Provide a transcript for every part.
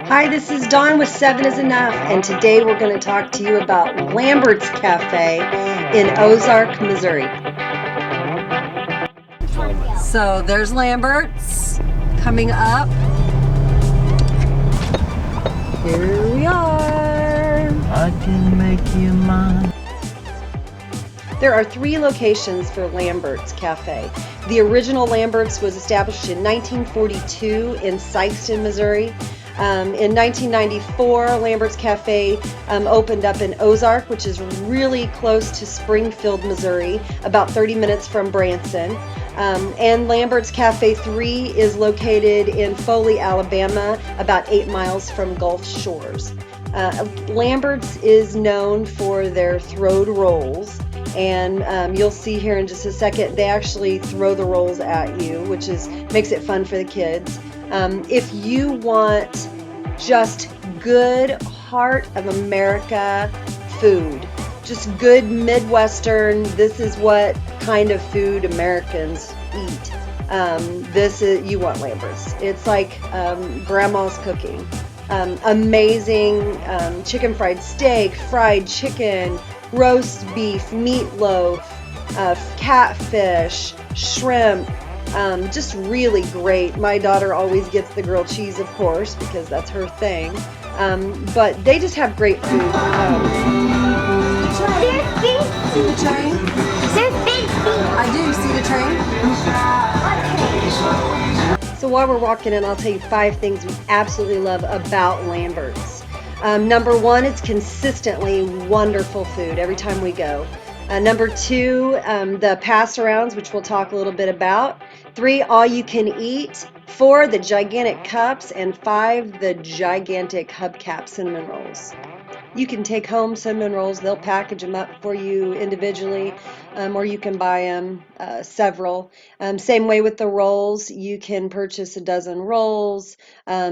Hi, this is Dawn with 7 is Enough, and today we're going to talk to you about Lamberts Cafe in Ozark, Missouri. So there's Lamberts coming up. Here we are. I can make you mine. There are 3 locations for Lamberts Cafe. The original Lamberts was established in 1942 in Sikeston, Missouri. In 1994, Lamberts Cafe opened up in Ozark, which is really close to Spriingfield, Missouri, about 30 minutes from Branson. And Lamberts Cafe 3 is located in Foley, Alabama, about 8 miles from Gulf Shores. Lamberts is known for their throwed rolls, and you'll see here in just a second, they actually throw the rolls at you, which makes it fun for the kids. If you want just good heart of America food, just good Midwestern, this is what kind of food Americans eat. You want Lamberts. It's like grandma's cooking. Amazing chicken fried steak, fried chicken, roast beef, meatloaf, catfish, shrimp. Just really great. My daughter always gets the grilled cheese, of course, because that's her thing. But they just have great food. There's big See the train? There's big feet. I do. See the train? So while we're walking in, I'll tell you 5 things we absolutely love about Lamberts. Number 1, it's consistently wonderful food every time we go. Number 2, the passarounds, which we'll talk a little bit about. 3, all you can eat. 4, the gigantic cups. And 5, the gigantic hubcap cinnamon rolls. You can take home cinnamon rolls. They'll package them up for you individually, or you can buy them several. Same way with the rolls. You can purchase a dozen rolls.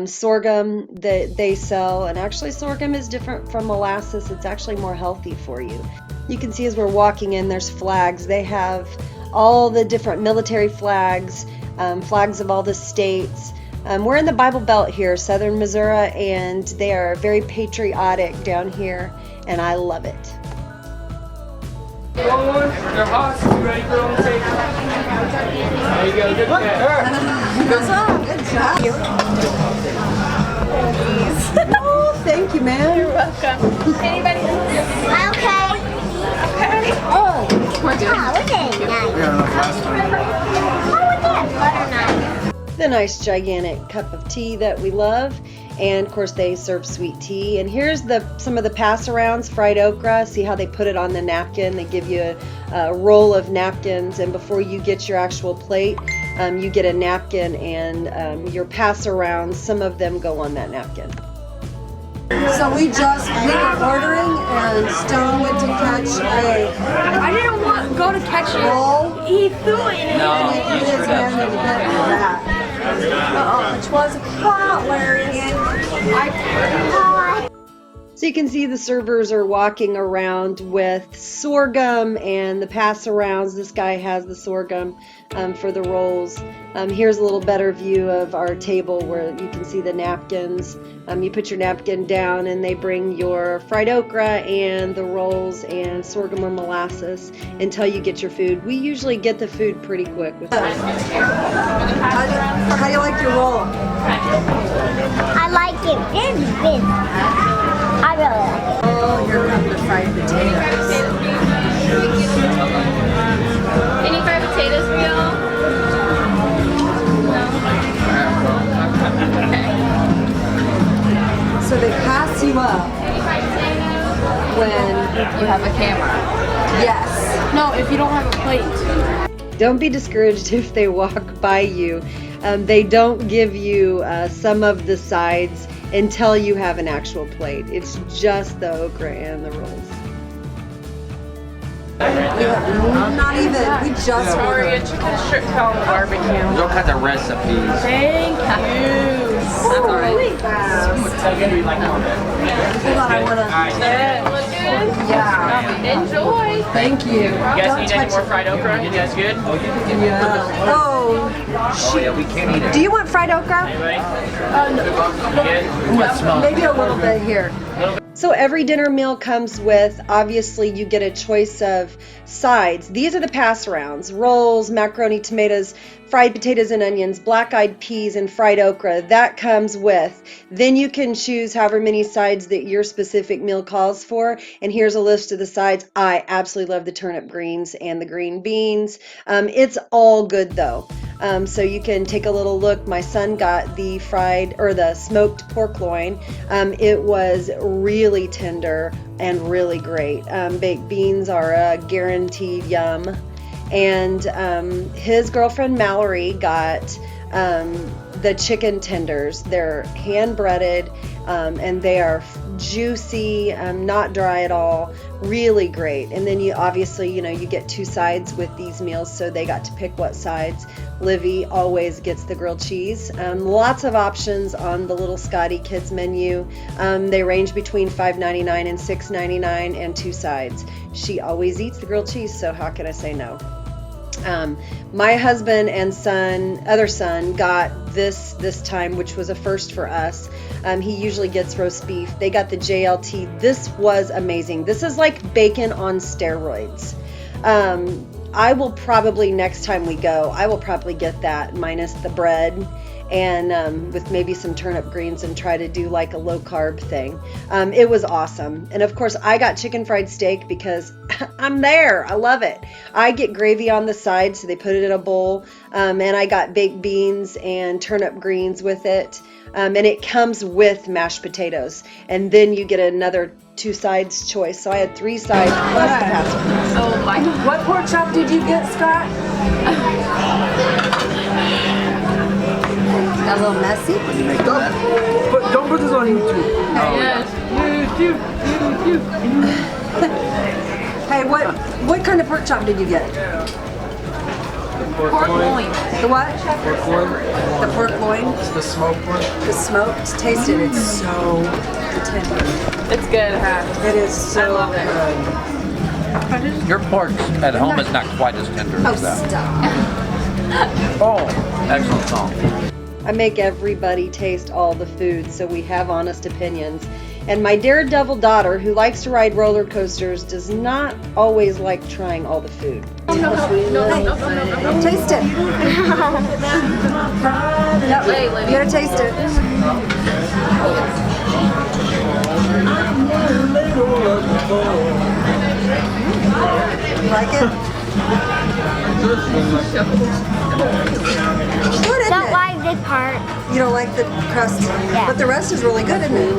Sorghum that they sell, and actually sorghum is different from molasses. It's actually more healthy for you. You can see as we're walking in, there's flags. They have all the different military flags, flags of all the states. We're in the Bible Belt here, southern Missouri, and they are very patriotic down here, and I love it. They're hot. You ready for them to take? There you go. Good Good job. Oh, thank you, man. You're welcome. Anybody else? Okay. Oh, we're good. Oh, look at it. Nice. Oh, look at that butter knife. The nice gigantic cup of tea that we love, and of course they serve sweet tea. And here's some of the passarounds, fried okra. See how they put it on the napkin? They give you a roll of napkins, and before you get your actual plate, you get a napkin, and your passarounds, some of them go on that napkin. So we were ordering, and Stone went to catch I didn't go to catch it. roll. He threw it in. Which was hilarious. So you can see the servers are walking around with sorghum and the pass-arounds. This guy has the sorghum for the rolls. Here's a little better view of our table where you can see the napkins. You put your napkin down and they bring your fried okra and the rolls and sorghum or molasses until you get your food. We usually get the food pretty quick. How do you like your roll? I like it very big. I really like it. Oh, here come the fried potatoes. Any fried potatoes for y'all? So they pass you up when You have a camera. yes. No, if you don't have a plate. Don't be discouraged if they walk by you. They don't give you some of the sides until you have an actual plate. It's just the okra and the rolls. Not even. We just Sorry, a ordered. chicken strip tail barbecue. There's all kinds of recipes. Thank you. That's all right. Hold on, I want to. Yeah. Enjoy. Thank you. You guys need any more fried okra? You guys good? Oh, Yeah, we can't eat it. do you want fried okra? Anybody? Maybe a little bit here. So every dinner meal comes with, obviously, you get a choice of sides. These are the pass-arounds: rolls, macaroni, tomatoes, fried potatoes and onions, black-eyed peas, and fried okra. That comes with. Then you can choose however many sides that your specific meal calls for. And here's a list of the sides. I absolutely love the turnip greens and the green beans. It's all good though. So you can take a little look. My son got the fried or the smoked pork loin. It was really tender and really great. Baked beans are a guaranteed yum. And his girlfriend Mallory got the chicken tenders. They're hand breaded and they are juicy, not dry at all, really great. And then you obviously, you get two sides with these meals, so they got to pick what sides. Livy always gets the grilled cheese. Lots of options on the Little Scotty Kids menu. They range between $5.99 and $6.99 and two sides. She always eats the grilled cheese, so how can I say no? My husband and other son got this time, which was a first for us. He usually gets roast beef. They got the JLT. This was amazing. This is like bacon on steroids. I will probably, next time we go, I will probably get that minus the bread and with maybe some turnip greens and try to do like a low carb thing. It was awesome. And of course I got chicken fried steak because I'm there. I love it. I get gravy on the side, so they put it in a bowl. And I got baked beans and turnip greens with it. And it comes with mashed potatoes. And then you get another two sides choice. So I had three sides plus the pasta. Oh my. What pork chop did you get, Scott? Got a little messy. But don't put this on YouTube. Yes. Hey, what kind of pork chop did you get? Pork loin. The what? Pork loin. The pork loin. The smoked one. The smoked. Taste it. It's so tender. It's good, huh? It is so love it. good. Your pork at home is not quite as tender Oh, as that. stop. Oh, excellent song. I make everybody taste all the food, so we have honest opinions. And my daredevil daughter, who likes to ride roller coasters, does not always like trying all the food. Taste it. Yep. You gotta taste it. Like it? Good, isn't Don't it? like this part. You don't like the crust, Yeah. but the rest is really good, isn't it?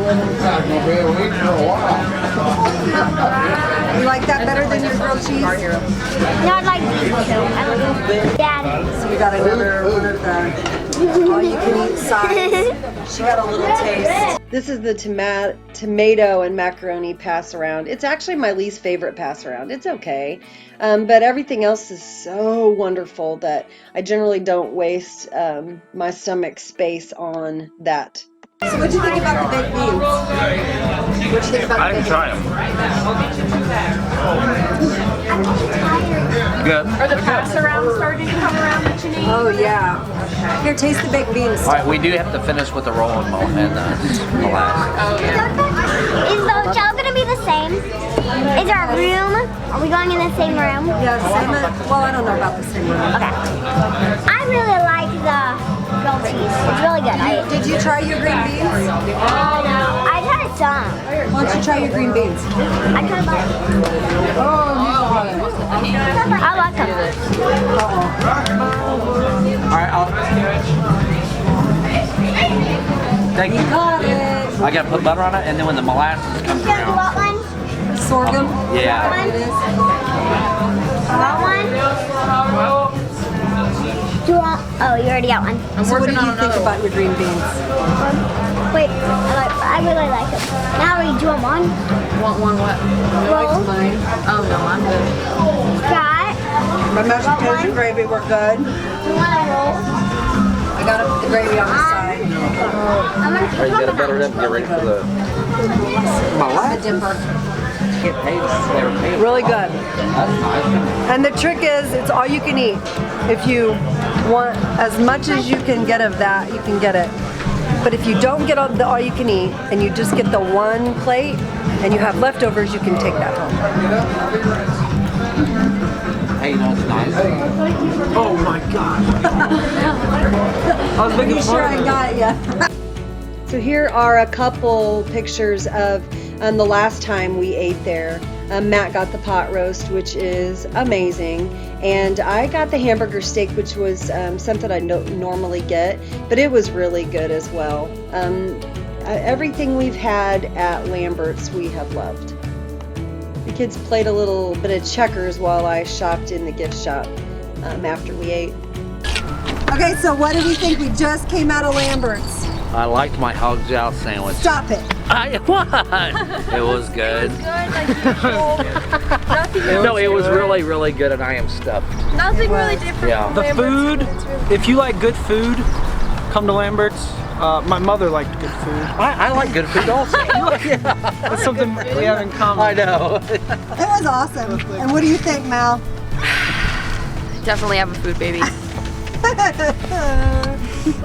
You like that better than your grilled cheese? No, I like these too. I like Dad. So we got another one of the all-you-can-eat sides. She got a little taste. This is the tomato and macaroni pass around. It's actually my least favorite pass around. It's okay. But everything else is so wonderful that I generally don't waste my stomach space on that. So what do you think about the baked beans? What do you think about I the didn't baked try them. Good. Are the pass-arounds starting to come around that you need? Oh yeah. Here, taste the baked beans. All right, we do have to finish with the roll and molasses. Oh yeah. Is the hotel gonna be the same? Is there a room? Are we going in the same room? Yeah, same. Well, I don't know about the same one. Okay. I really like the grilled cheese. It's really good. Did you try your green beans? I tried some. Why don't you try your green beans? I tried them. I like them. All right, thank you. Got it. I gotta put butter on it, and then when the molasses comes Do you around. want one? Sorghum. Yeah. Want one? Do you want? Oh, you already got one. So what do you think about your green beans? Wait, I really like them. Mallory, do you want one? Want one what? Roll. Oh no, I'm good. Scott, My mashed potatoes and gravy were good. you want a roll? I got the gravy on the side. I'm gonna Are put you one gonna in butter it the up and get ready for the get paid? They were paid. Really good. That's nice. And the trick is, it's all you can eat. If you want as much as you can get of that, you can get it. But if you don't get all you can eat, and you just get the one plate, and you have leftovers, you can take that home. Hey, you know it's nice. Oh my gosh. I was making Sure, fun I of got it, yeah. So here are a couple pictures of the last time we ate there. Matt got the pot roast, which is amazing, and I got the hamburger steak, which was something I don't normally get, but it was really good as well. Everything we've had at Lambert's we have loved. The kids played a little bit of checkers while I shopped in the gift shop after we ate. Okay, so what did we think? We just came out of Lambert's. I liked my hog joust sandwich. Stop it. What? It was good. No, it was really, really good, and I am stuffed. Nothing really different. Yeah. the food. If you like good food, come to Lambert's. My mother liked good food. I like good food also. That's something we have in common. I know. It was awesome. And what do you think, Mal? Definitely have a food baby.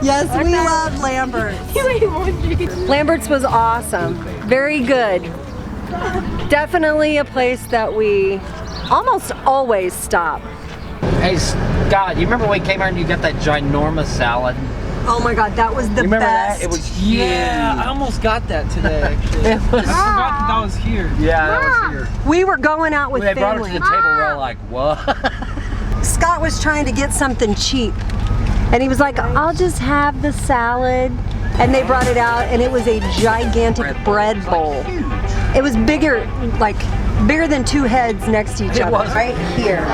Yes, we love Lambert's. Lambert's was awesome. Very good. Definitely a place that we almost always stop. Hey, Scott, you remember when we came here and you got that ginormous salad? Oh my God, that was the You remember best. that? It was huge. Yeah, I almost got that today. Actually, It was- I forgot that was here. Yeah, that was here. We were going out with When they brought it to family. the table, we were all like, what? Scott was trying to get something cheap. And he was like, I'll just have the salad. And they brought it out, and it was a gigantic bread bowl. It was bigger, like bigger than two heads next to each other. was. Right here.